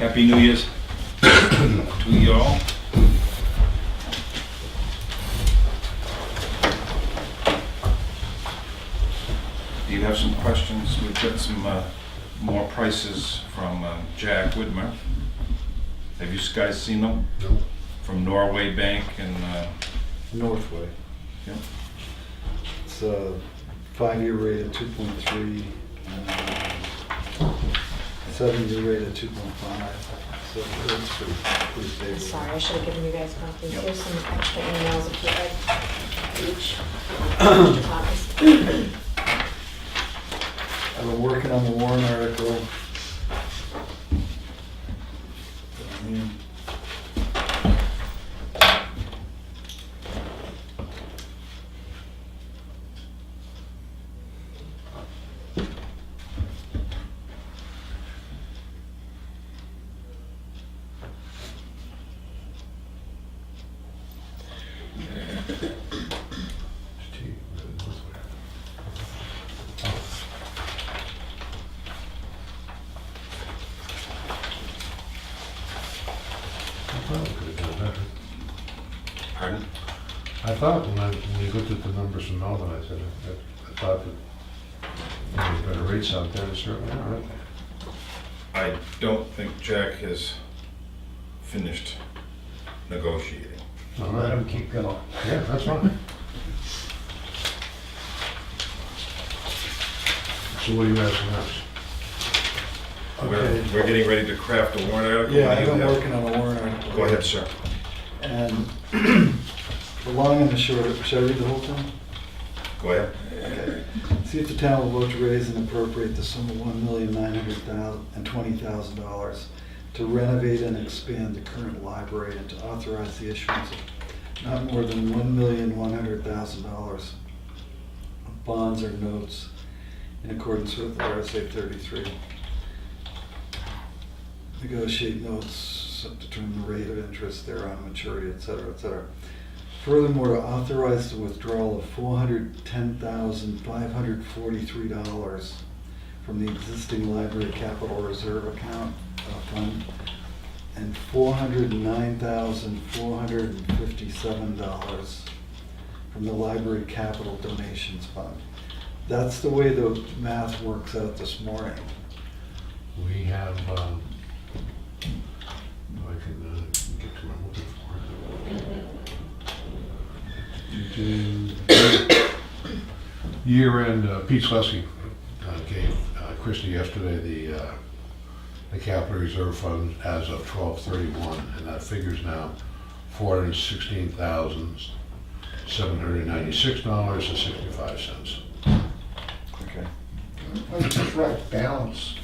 Happy New Year's to you all. Do you have some questions? We've got some more prices from Jack Widmer. Have you guys seen them? No. From Norway Bank and Northway. yeah. It's a 5-year rate of 2.3, 7-year rate of 2.5. So it's pretty stable. Sorry, I should have given you guys copies. Yep. Here's some extra emails if you'd like each. Copies. I've been working on the warrant article. Pardon? I thought when you looked at the numbers from Melvin, I said, I thought that there's better rates out there, certainly aren't. I don't think Jack has finished negotiating. All Let right. them keep going. Yeah, that's fine. So what are you asking us? Okay. We're getting ready to craft a warrant article. Yeah, What do I've you been have? working on a warrant article. Go ahead, sir. And the long and the short, should I read the whole thing? Go ahead. Okay. See if the town will vote to raise and appropriate the sum of $1,920,000 to renovate and expand the current library and to authorize the issuance of not more than $1,100,000 of bonds or notes in accordance with RSA 33. Negotiate notes, determine the rate of interest thereon, maturity, et cetera, et cetera. Furthermore, to authorize the withdrawal of $410,543 from the existing library capital reserve account fund and $409,457 from the library capital donations fund. That's the way the math works out this morning. We have, I can get to what I'm looking for. Year-end, Pete Slesky gave Christie yesterday the capital reserve fund as of 12/31, and that figure's now $416,796.65. Okay. Why don't you just write balance?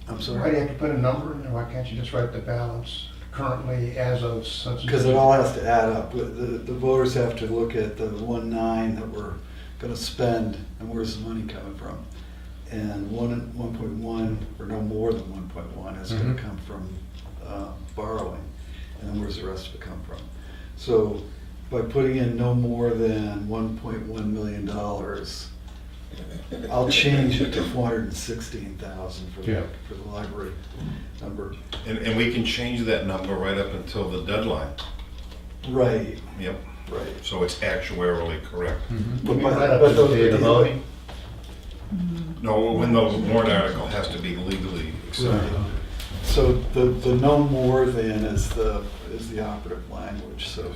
I'm Why do sorry? you have to put a number in there? Why can't you just write the balance currently as of such? and Because such? it all has to add up. The voters have to look at the 1.9 that we're gonna spend and where's the money coming from. And 1.1, or no more than 1.1 is gonna Mhm. come from borrowing. And then where's the rest of it come from? So by putting in no more than $1.1 million, I'll change it to 416,000 for Yeah. the library number. And we can change that number right up until the deadline. Right, Yep. right. So it's actuarially correct. Mhm. You mean right up to the date of voting? No, when the warrant article has to be legally accepted. Right. So the no more than is the operative language, so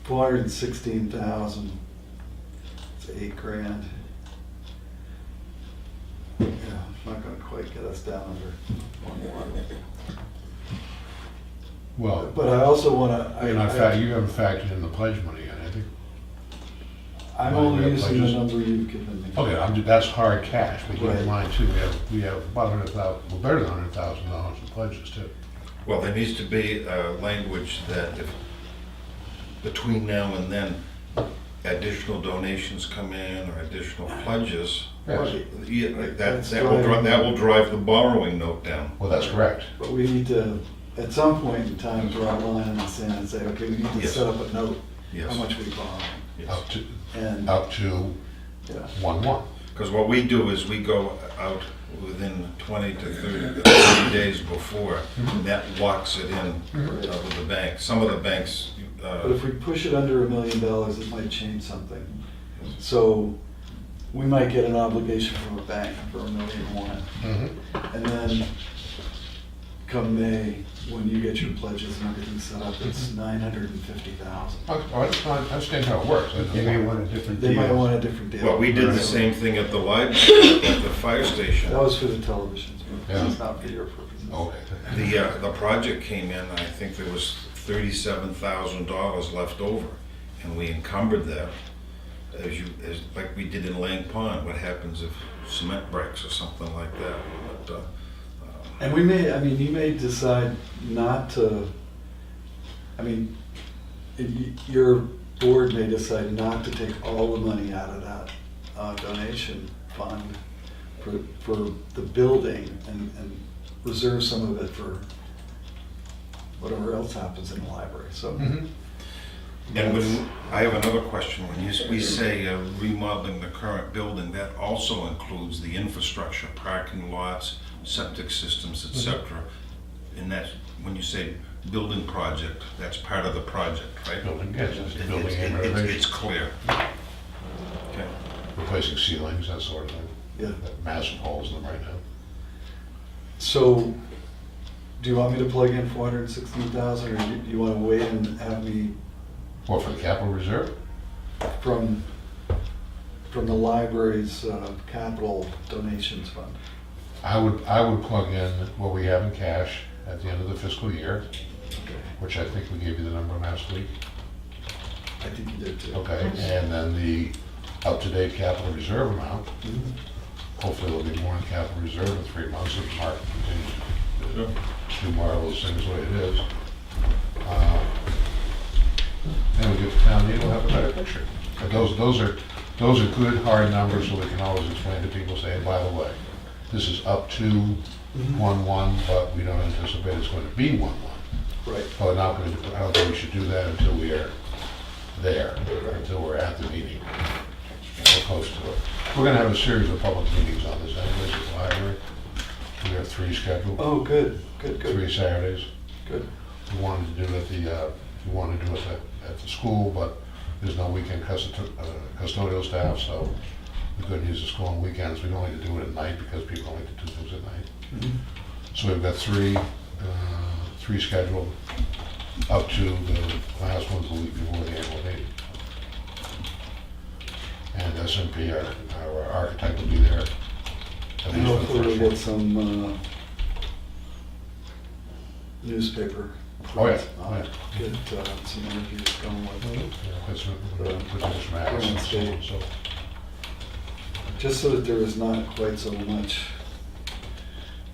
416,000, it's $8,000. Yeah, it's not gonna quite get us down under 1.1. Well, But I also wanna, you haven't factored in the pledge money yet, have you? I'm Well, we only have using the pledges. number you've given me. Okay, that's hard cash, but keep Right. in mind too, we have about 100,000, well, better than $100,000 in pledges too. Well, there needs to be language that if between now and then additional donations come in or additional pledges, Yes. yeah, That's that will driving- that will drive the borrowing note down. Well, that's correct. But we need to, at some point in time, draw a line in the sand and say, okay, we need to Yes. set up a note, Yes. how much we borrow. Yes. And, Up to yeah. 1/1. Because what we do is we go out within 20 to 30 days before, and that locks it in with the bank. Some of the banks, But if we push it under $1 million, it might change something. So we might get an obligation from a bank for $1.1 million. Mhm. And then come May, when you get your pledges and everything set up, it's $950,000. I understand how it works. They may want a different deal. They might want a different deal. well, we did the Right. same thing at the library, at the fire station. That was for the televisions, but Yeah. it's not for your purposes. Okay. The project came in, I think there was $37,000 left over, and we encumbered that, like we did in Lang Pond. What happens if cement breaks or something like that? But, And we may, I mean, you may decide not to, I mean, your board may decide not to take all the money out of that donation fund for the building and reserve some of it for whatever else happens in the library, so. Mhm. And when, I have another question. When we say remodeling the current building, that also includes the infrastructure, parking lots, septic systems, etc. And that's, when you say building project, that's part of the project, right? Building, yes, it's the building and It's renovation, clear. Okay. replacing ceilings, that sort of thing. Yeah. Massive holes in them right now. So, do you want me to plug in 416,000, or do you want to wait and have me Or for the capital reserve? from the library's capital donations fund? I would plug in what we have in cash at the end of the fiscal year, Okay, which I think we gave you the number last week. I think you did too. Okay, and then the up-to-date capital reserve amount. Mhm. Hopefully there'll be more in capital reserve in 3 months if the market continues to do marvelous things the way it is. Then we get to town meeting, we'll have a better picture. But those are good, hard numbers, so we can always explain to people, saying, by the way, this is up to 1-1, but we don't anticipate it's going to be 1-1. Right. But we're not going to, I don't think we should do that until we are there, until we're at the meeting, or close to it. We're going to have a series of public meetings on this anyways at the library. We have 3 scheduled, Oh, good, good, 3 good, Saturdays. good. We wanted to do it we wanted to do it at the school, but there's no weekend custodial staff, so we couldn't use the school on weekends. We don't like to do it at night because people don't like to do things at night. Mhm. So we've got 3 scheduled, up to the last one's the week before the annual meeting. And SMP, our architect, will be there. At And least for the hopefully we'll first get one. some newspaper. Oh, yeah. print on it. Get some interviews going with it. Put some ads and so on, so. Just so that there is not quite so much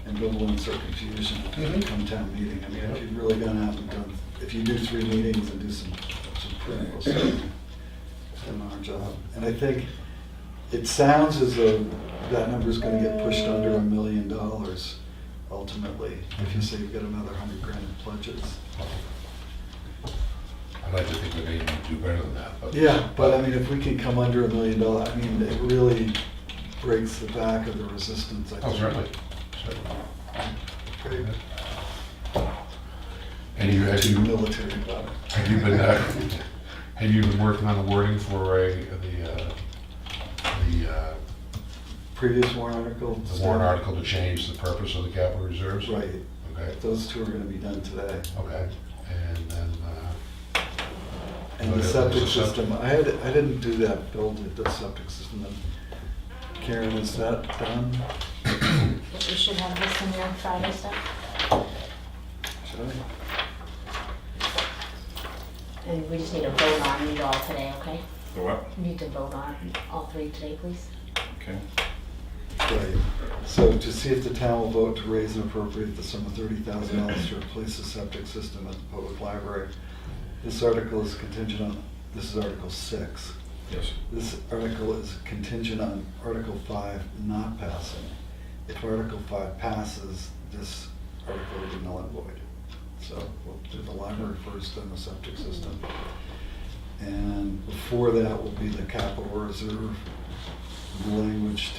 ambivalence or confusion Mhm. come town meeting. I mean, if you've really gone out and done, if you do 3 meetings and do some print, we'll certainly done our job. And I think it sounds as though that number's gonna get pushed under $1 million ultimately, if you say you've got another 100 grand in pledges. I'd like to think we may even do better than that, but. Yeah, but I mean, if we can come under $1 million, I mean, it really breaks the back of the resistance, I think. Oh, certainly. Great. And you, have you, Military about it. have you been working on the wording for Previous warrant article? the warrant article to change the purpose of the capital reserves? Right, Okay, those 2 are gonna be done today. okay, and then, And the Okay, septic there's a septic. system, I didn't do that, build the septic system. Karen, is that done? You should have this in your Friday stuff. Should I? And we just need to vote on these all today, okay? The what? We need to vote on all 3 today, please. Okay. Right. So to see if the town will vote to raise and appropriate the sum of $30,000 to replace the septic system at the public library. This article is contingent on, this is Article 6. Yes. This article is contingent on Article 5 not passing. If Article 5 passes, this article will be null and void. So we'll do the library first, then the septic system. And before that will be the capital reserve the language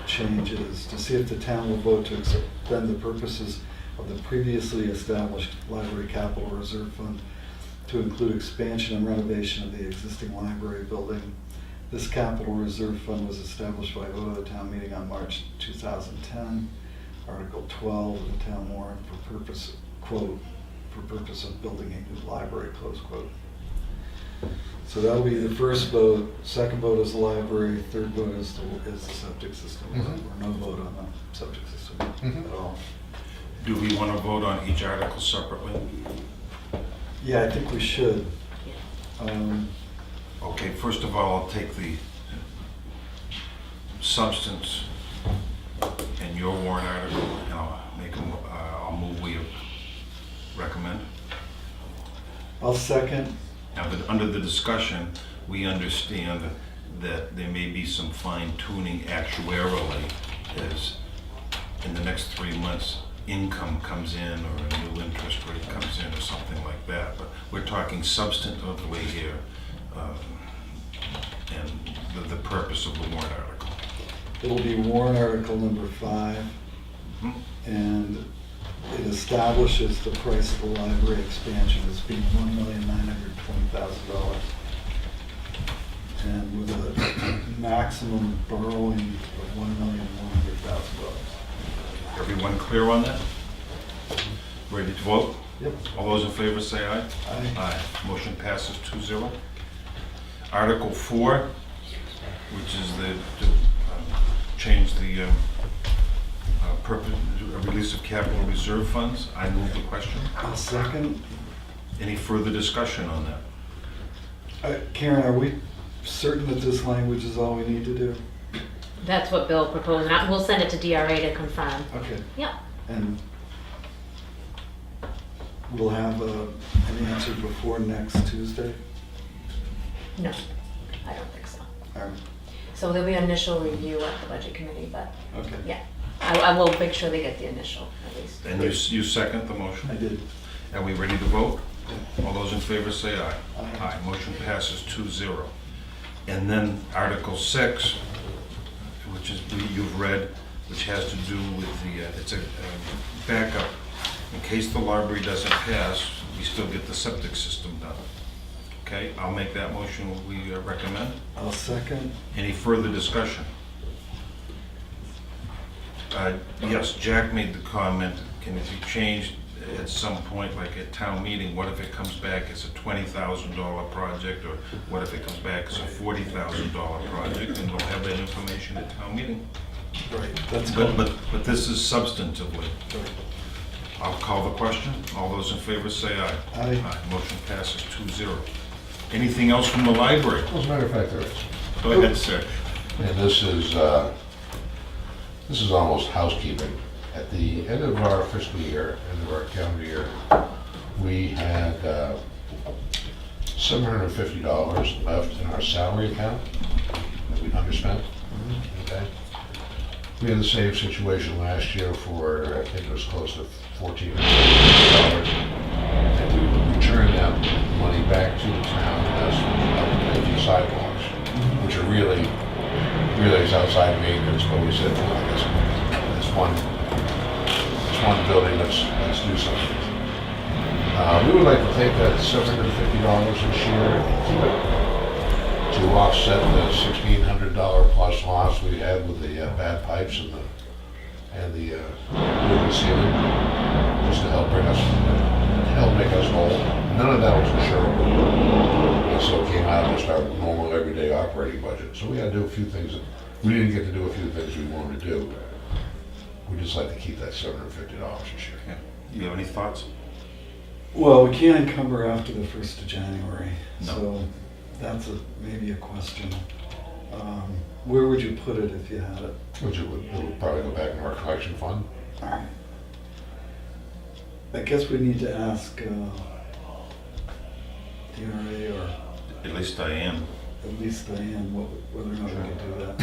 changes to see if the town will vote to expend the purposes of the previously established library capital reserve fund to include expansion and renovation of the existing library building. This capital reserve fund was established by vote of the town meeting on March 2010, Article 12 of the town warrant for purpose, quote, for purpose of building a new library, close quote. So that'll be the first vote. Second vote is the library. Third vote is the septic system. Or no vote on the septic system at all. Do we want to vote on each article separately? Yeah, I think we should. Okay, first of all, I'll take the substance in your warrant article, and I'll move we recommend. I'll second. Now, but under the discussion, we understand that there may be some fine tuning actuarially as in the next 3 months income comes in or a new interest rate comes in or something like that. But we're talking substantively here and the purpose of the warrant article. It'll be warrant article number 5, and it establishes the price of the library expansion as being $1,920,000, and with a maximum borrowing of $1,100,000. Everyone clear on that? Ready to vote? Yep. All those in favor say aye. Aye. Aye. Motion passes 2-0. Article 4, which is to change the release of capital reserve funds. I move the question. I'll second. Any further discussion on that? Karen, are we certain that this language is all we need to do? That's what Bill proposed, and we'll send it to DRA to confirm. Okay. Yep. And we'll have an answer before next Tuesday? No, I don't think so. All right. So there'll be an initial review at the budget committee, but Okay. yeah, I will make sure they get the initial at least. And you second the motion? I did. Are we ready to vote? All those in favor say aye. Aye. Motion passes 2-0. And then Article 6, which is you've read, which has to do with it's a backup. In case the library doesn't pass, we still get the septic system done. Okay, I'll make that motion. We recommend. I'll second. Any further discussion? Yes, Jack made the comment, can it be changed at some point, like at town meeting? What if it comes back as a $20,000 project, or what if it comes back as a $40,000 project? And we'll have that information at town meeting. Right. That's But, good. but this is substantively. Right. I'll call the question. All those in favor say aye. Aye. Motion passes 2-0. Anything else from the library? As a matter of fact, there is. Go ahead, sir. And this is almost housekeeping. At the end of our fiscal year, end of our calendar year, we had $750 left in our salary account that we'd underspent. Okay. We had the same situation last year for, I think it was close to $1,400. And we returned that money back to the town as help pay for sidewalks, which are really is outside maintenance, but we said, well, I guess it's one building, let's do something. We would like to take that $750 this year and keep it to offset the $1,600 plus loss we had with the bad pipes and the wooden ceiling, just to help make us whole. None of that was insurable, and so it came out of just our normal everyday operating budget. So we had to do a few things. We didn't get to do a few things we wanted to do. We just like to keep that $750 this year. Yeah. You have any thoughts? Well, we can't encumber after the 1st of January, No. so that's maybe a question. Where would you put it if you had it? Which it would probably go back in our collection fund. All right. I guess we need to ask DRA, or At least I am. at least Diane, whether or not we can do that.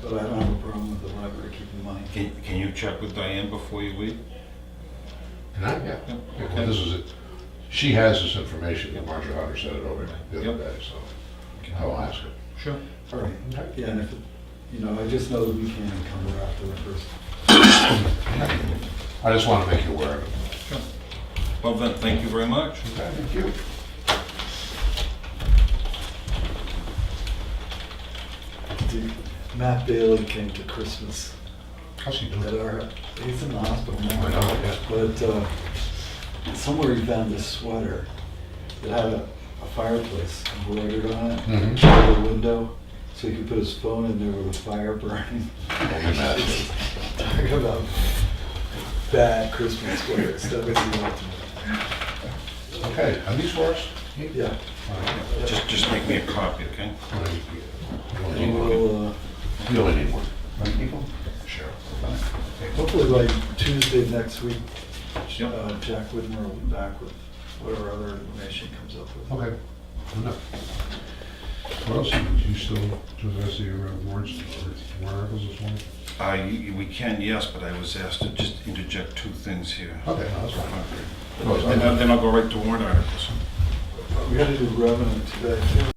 But I don't have a problem with the library keeping money. Can you check with Diane before you leave? Yeah. Well, this is it. She has this information that Marcia Hunter sent it over the other day, so I'll ask her. Sure. All right, Okay. yeah, and if, I just know that we can't encumber after the first. I just want to make you aware of it. Sure. Well then, thank you very much. Okay, thank you. Matt Bailey came to Christmas How's he at doing? our, he's in the hospital I now. know, yeah. But somewhere he found this sweater that had a fireplace embroidered on it, Mhm. over the window, so he could put his phone in there with a fire burning. Don't be mad. Talk about bad Christmas sweaters, that was the ultimate. Okay, are these for us? Yeah. All right. Just make me a copy, okay? You only And need one. we'll, You only need one. Right, people? Sure. hopefully by Tuesday next week, Yep. Jack Whitmore will be back with whatever other information he comes up with. Okay, good enough. What else, you still do the rest of your warrants, or warrant articles this morning? We can, yes, but I was asked to just interject two things here. Okay, no, that's fine. Then I'll go right to warrant articles. We gotta do revenue today too.